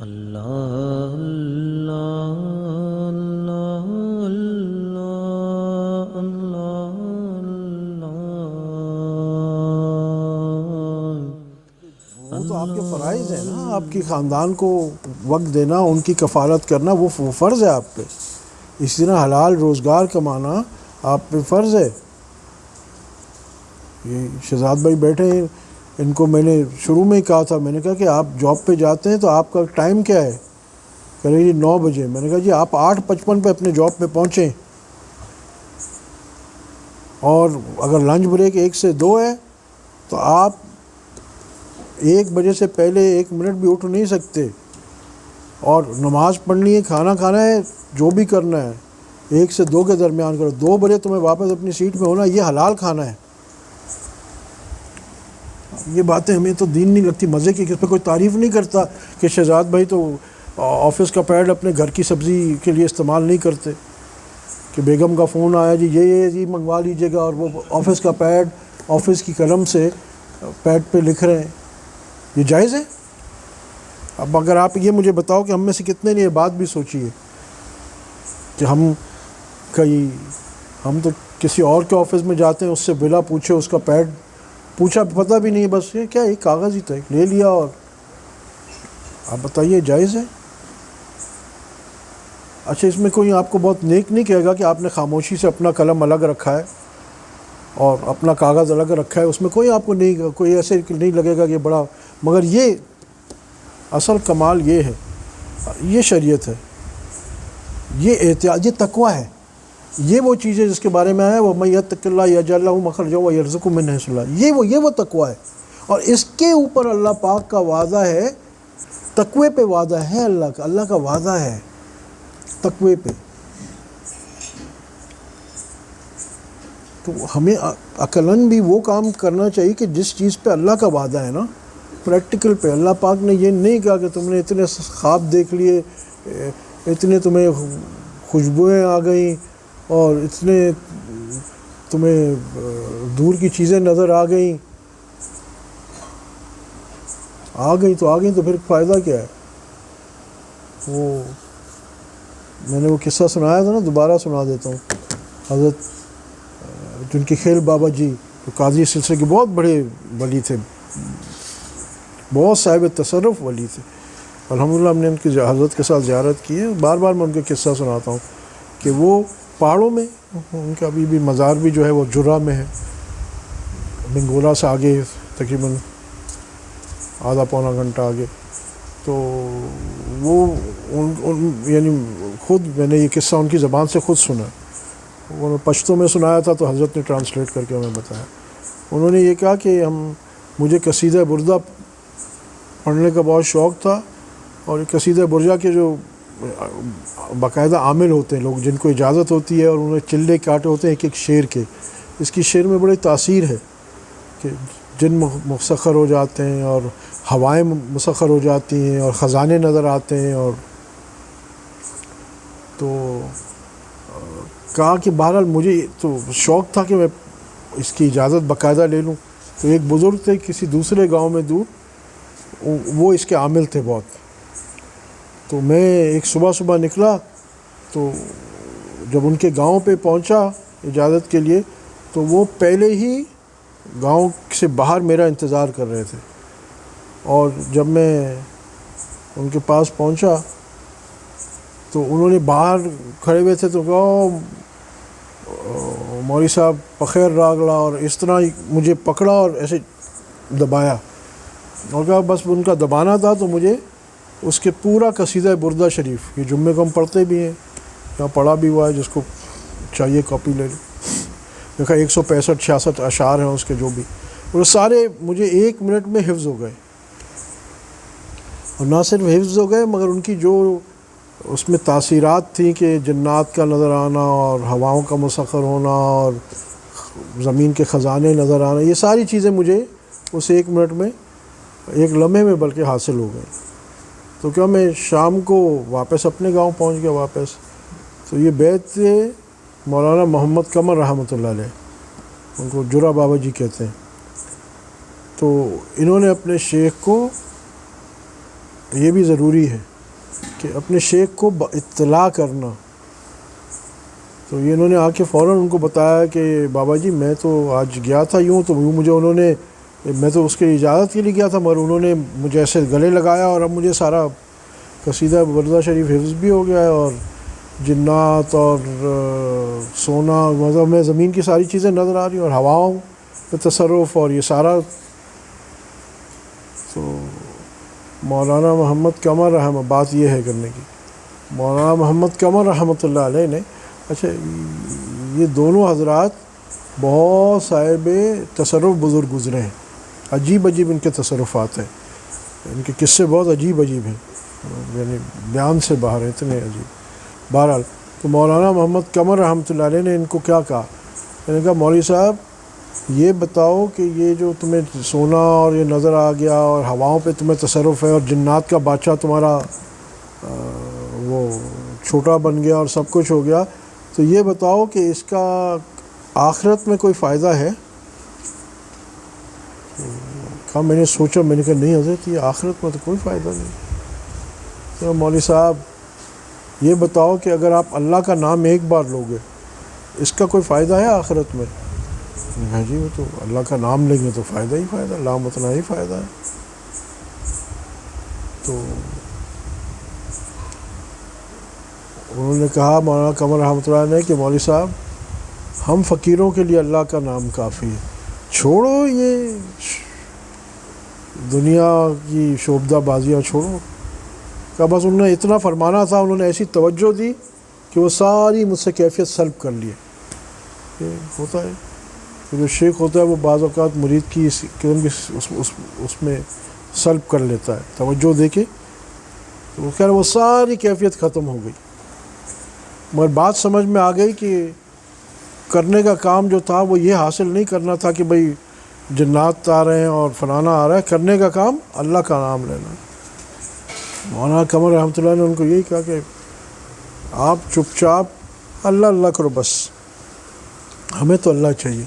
اللہ اللہ اللہ اللہ اللہ وہ تو آپ کے فرائض ہیں نا، آپ کی خاندان کو وقت دینا، ان کی کفالت کرنا وہ فرض ہے آپ پہ. اسی طرح حلال روزگار کمانا آپ پہ فرض ہے. یہ شہزاد بھائی بیٹھے ہیں، ان کو میں نے شروع میں ہی کہا تھا، میں نے کہا کہ آپ جاب پہ جاتے ہیں تو آپ کا ٹائم کیا ہے؟ کہہ رہے جی 9 بجے. میں نے کہا جی آپ 8:55 پہ اپنے جاب پہ پہنچیں، اور اگر لنچ بریک 1 سے 2 ہے تو آپ 1 بجے سے پہلے 1 منٹ بھی اٹھ نہیں سکتے. اور نماز پڑھنی ہے، کھانا کھانا ہے، جو بھی کرنا ہے 1 سے 2 کے درمیان کرو. 2 بجے تمہیں واپس اپنی سیٹ پہ ہونا، یہ حلال کھانا ہے. یہ باتیں ہمیں تو دین نہیں لگتی، مزے کی. اس پہ کوئی تعریف نہیں کرتا کہ شہزاد بھائی تو آفس کا پیڈ اپنے گھر کی سبزی کے لیے استعمال نہیں کرتے، کہ بیگم کا فون آیا جی یہ جی منگوا لیجیے گا، اور وہ آفس کا پیڈ آفس کی قلم سے پیڈ پہ لکھ رہے ہیں. یہ جائز ہے؟ اب اگر آپ یہ مجھے بتاؤ کہ ہم میں سے کتنے نے یہ بات بھی سوچی ہے کہ ہم تو کسی اور کے آفس میں جاتے ہیں، اس سے بلا پوچھے اس کا پیڈ پوچھا پتہ بھی نہیں، بس یہ کیا ایک کاغذ ہی تھا لے لیا. اور آپ بتائیے جائز ہے؟ اچھا اس میں کوئی آپ کو بہت نیک نہیں کہے گا کہ آپ نے خاموشی سے اپنا قلم الگ رکھا ہے اور اپنا کاغذ الگ رکھا ہے، اس میں کوئی آپ کو نہیں، کوئی ایسے نہیں لگے گا کہ بڑا. مگر یہ اصل کمال یہ ہے، یہ شریعت ہے، یہ احتیاط، یہ تقویٰ ہے. یہ وہ چیز ہے جس کے بارے میں آیا وَمَن يَتَّقِ اللَّهَ يَجْعَل لَهُ مَخْرَجًا وَيَرْزُقْهُ مِنْ حَيْثُ لَا يَحْتَسِبُ. یہ وہ تقویٰ ہے. اور اس کے اوپر اللہ پاک کا وعدہ ہے، تقوی پہ وعدہ ہے اللہ کا وعدہ ہے تقوی پہ. تو ہمیں عقلاً بھی وہ کام کرنا چاہیے کہ جس چیز پہ اللہ کا وعدہ ہے نا، پریکٹیکل پہ. اللہ پاک نے یہ نہیں کہا کہ تم نے اتنے خواب دیکھ لیے، اتنے تمہیں خوشبوئیں آ گئیں، اور اتنے تمہیں دور کی چیزیں نظر آ گئیں تو پھر فائدہ کیا ہے؟ وہ میں نے وہ قصہ سنایا تھا نا، دوبارہ سنا دیتا ہوں. حضرت جن کی خیل بابا جی جو قادری سلسلے کے بہت بڑے ولی تھے، بہت صاحب تصرف ولی تھے. الحمدللہ ہم نے ان کی حضرت کے ساتھ زیارت کی ہے. بار بار میں ان کے قصہ سناتا ہوں کہ وہ پہاڑوں میں، ان کا ابھی بھی مزار بھی جو ہے وہ جرہ میں ہے، بنگورا سے آگے تقریباً آدھا پونا گھنٹہ آگے. تو وہ یعنی خود میں نے یہ قصہ ان کی زبان سے خود سنا. انہوں نے پشتو میں سنایا تھا تو حضرت نے ٹرانسلیٹ کر کے ہمیں بتایا. انہوں نے یہ کہا کہ مجھے قصیدہ بردہ پڑھنے کا بہت شوق تھا، اور قصیدہ برجہ کے جو باقاعدہ عامل ہوتے ہیں لوگ، جن کو اجازت ہوتی ہے، اور انہیں چلے کاٹے ہوتے ہیں ایک شعر کے. اس کی شعر میں بڑی تاثیر ہے کہ جن مسخر ہو جاتے ہیں، اور ہوائیں مسخر ہو جاتی ہیں، اور خزانے نظر آتے ہیں. اور تو کہا کہ بہرحال مجھے تو شوق تھا کہ میں اس کی اجازت باقاعدہ لے لوں. تو ایک بزرگ تھے کسی دوسرے گاؤں میں دور، وہ اس کے عامل تھے بہت. تو میں ایک صبح نکلا، تو جب ان کے گاؤں پہ پہنچا اجازت کے لیے، تو وہ پہلے ہی گاؤں سے باہر میرا انتظار کر رہے تھے. اور جب میں ان کے پاس پہنچا تو انہوں نے باہر کھڑے ہوئے تھے، تو کہا مولوی صاحب بخیر راگلا، اور اس طرح مجھے پکڑا اور ایسے دبایا. اور کہا بس ان کا دبانا تھا تو مجھے اس کے پورا قصیدہ بردہ شریف، یہ جمعے کو ہم پڑھتے بھی ہیں، یہاں پڑھا بھی ہوا ہے، جس کو چاہیے کاپی لے لیں. دیکھا 165-66 اشعار ہیں اس کے جو بھی، وہ سارے مجھے 1 منٹ میں حفظ ہو گئے. اور نہ صرف حفظ ہو گئے، مگر ان کی جو اس میں تاثیرات تھیں کہ جنات کا نظر آنا، اور ہواؤں کا مسخر ہونا، اور زمین کے خزانے نظر آنا، یہ ساری چیزیں مجھے اس 1 منٹ میں، 1 لمحے میں بلکہ حاصل ہو گئے. تو کیا میں شام کو واپس اپنے گاؤں پہنچ گیا واپس. تو یہ بیت تھے مولانا محمد قمر رحمۃ اللہ علیہ، ان کو جرہ بابا جی کہتے ہیں. تو انہوں نے اپنے شیخ کو، یہ بھی ضروری ہے کہ اپنے شیخ کو اطلاع کرنا. تو یہ انہوں نے آ کے فوراً ان کو بتایا کہ بابا جی میں تو آج گیا تھا یوں، تو مجھے انہوں نے، میں تو اس کی اجازت کے لیے گیا تھا، مگر انہوں نے مجھے ایسے گلے لگایا اور اب مجھے سارا قصیدہ بردہ شریف حفظ بھی ہو گیا ہے، اور جنات اور سونا، مطلب میں زمین کی ساری چیزیں نظر آ رہی ہیں اور ہواؤں پہ تصرف اور یہ سارا. تو مولانا محمد قمر رحمۃ، بات یہ ہے کرنے کی، مولانا محمد قمر رحمۃ اللہ علیہ نے، اچھا یہ دونوں حضرات بہت صاحب تصرف بزرگ گزرے ہیں، عجیب عجیب ان کے تصرفات ہیں، ان کے قصے بہت عجیب عجیب ہیں، یعنی بیان سے باہر ہیں، اتنے عجیب. بہرحال تو مولانا محمد قمر رحمۃ اللہ علیہ نے ان کو کیا کہا، میں نے کہا مولوی صاحب یہ بتاؤ کہ یہ جو تمہیں سونا اور یہ نظر آ گیا اور ہواؤں پہ تمہیں تصرف ہے اور جنات کا بادشاہ تمہارا وہ چھوٹا بن گیا اور سب کچھ ہو گیا، تو یہ بتاؤ کہ اس کا آخرت میں کوئی فائدہ ہے؟ کہا میں نے سوچا، میں نے کہا نہیں حضرت یہ آخرت میں تو کوئی فائدہ نہیں. تو مولوی صاحب یہ بتاؤ کہ اگر آپ اللہ کا نام ایک بار لوگے اس کا کوئی فائدہ ہے آخرت میں؟ ہاں جی وہ تو اللہ کا نام لیں گے تو فائدہ ہی فائدہ، لام اتنا ہی فائدہ ہے. تو انہوں نے کہا مولانا قمر رحمۃ اللہ نے کہ مولوی صاحب ہم فقیروں کے لیے اللہ کا نام کافی ہے، چھوڑو یہ دنیا کی شعبدہ بازیاں چھوڑو. کہ بس انہوں نے اتنا فرمانا تھا، انہوں نے ایسی توجہ دی کہ وہ ساری مجھ سے کیفیت سلب کر لیے. یہ ہوتا ہے جو شیخ ہوتا ہے وہ بعض اوقات مرید کی اس میں سلب کر لیتا ہے توجہ دے کے، تو خیر وہ ساری کیفیت ختم ہو گئی. مگر بات سمجھ میں آ گئی کہ کرنے کا کام جو تھا وہ یہ حاصل نہیں کرنا تھا کہ بھئی جنات آ رہے ہیں اور فلانا آ رہا ہے، کرنے کا کام اللہ کا نام لینا. مولانا قمر رحمۃ اللہ نے ان کو یہی کہا کہ آپ چپ چاپ اللہ اللہ کرو، بس ہمیں تو اللہ چاہیے.